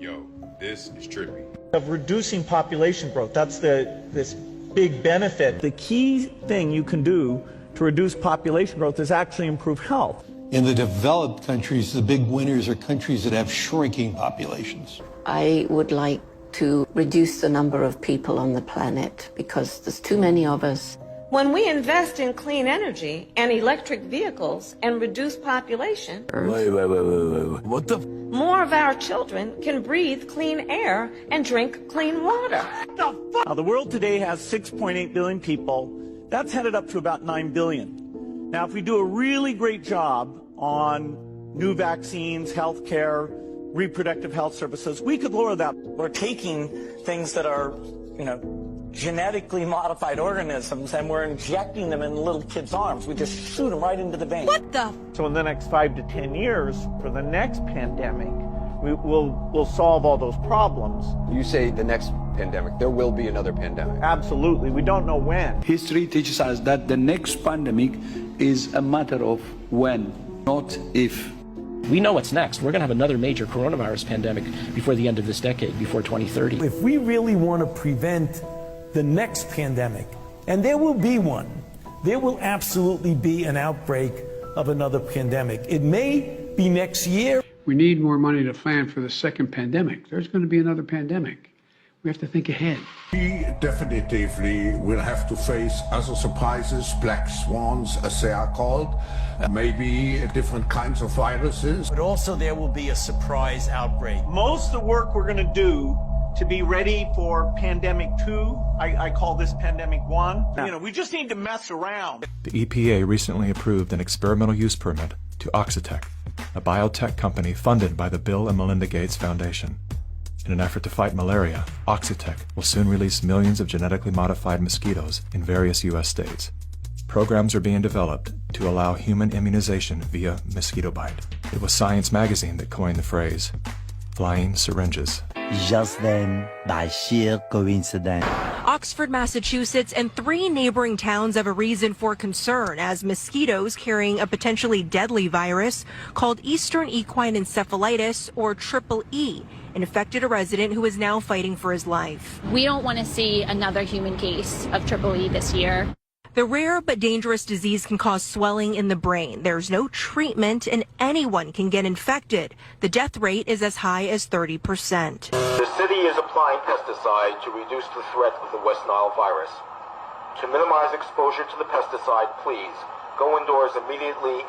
Yo, this is trippy. Of reducing population growth. That's this big benefit. The key thing you can do to reduce population growth is actually improve health. In the developed countries, the big winners are countries that have shrinking populations. I would like to reduce the number of people on the planet because there's too many of us. When we invest in clean energy and electric vehicles and reduce population, Wait. What the? more of our children can breathe clean air and drink clean water. Now, the world today has 6.8 billion people. That's headed up to about 9 billion. Now, if we do a really great job on new vaccines, healthcare, reproductive health services, we could lower that. We're taking things that are, genetically modified organisms, and we're injecting them in little kids' arms. We just shoot them right into the vein. What the? So in the next 5 to 10 years, for the next pandemic, we'll solve all those problems. You say the next pandemic, there will be another pandemic. Absolutely. We don't know when. History teaches us that the next pandemic is a matter of when, not if. We know what's next. We're going to have another major coronavirus pandemic before the end of this decade, before 2030. If we really want to prevent the next pandemic, and there will be one, there will absolutely be an outbreak of another pandemic. It may be next year. We need more money to plan for the second pandemic. There's going to be another pandemic. We have to think ahead. We definitively will have to face other surprises, black swans, as they are called, maybe different kinds of viruses. But also there will be a surprise outbreak. Most of the work we're going to do to be ready for pandemic 2, I call this pandemic 1. We just need to mess around. The EPA recently approved an experimental use permit to Oxitec, a biotech company funded by the Bill and Melinda Gates Foundation. In an effort to fight malaria, Oxitec will soon release millions of genetically modified mosquitoes in various U.S. states. Programs are being developed to allow human immunization via mosquito bite. It was Science magazine that coined the phrase, flying syringes. Just then, by sheer coincidence. Oxford, Massachusetts, and 3 neighboring towns have a reason for concern as mosquitoes carrying a potentially deadly virus called Eastern Equine Encephalitis, or Triple E, infected a resident who is now fighting for his life. We don't want to see another human case of Triple E this year. The rare but dangerous disease can cause swelling in the brain. There's no treatment and anyone can get infected. The death rate is as high as 30%. The city is applying pesticide to reduce the threat of the West Nile virus. To minimize exposure to the pesticide, please go indoors immediately.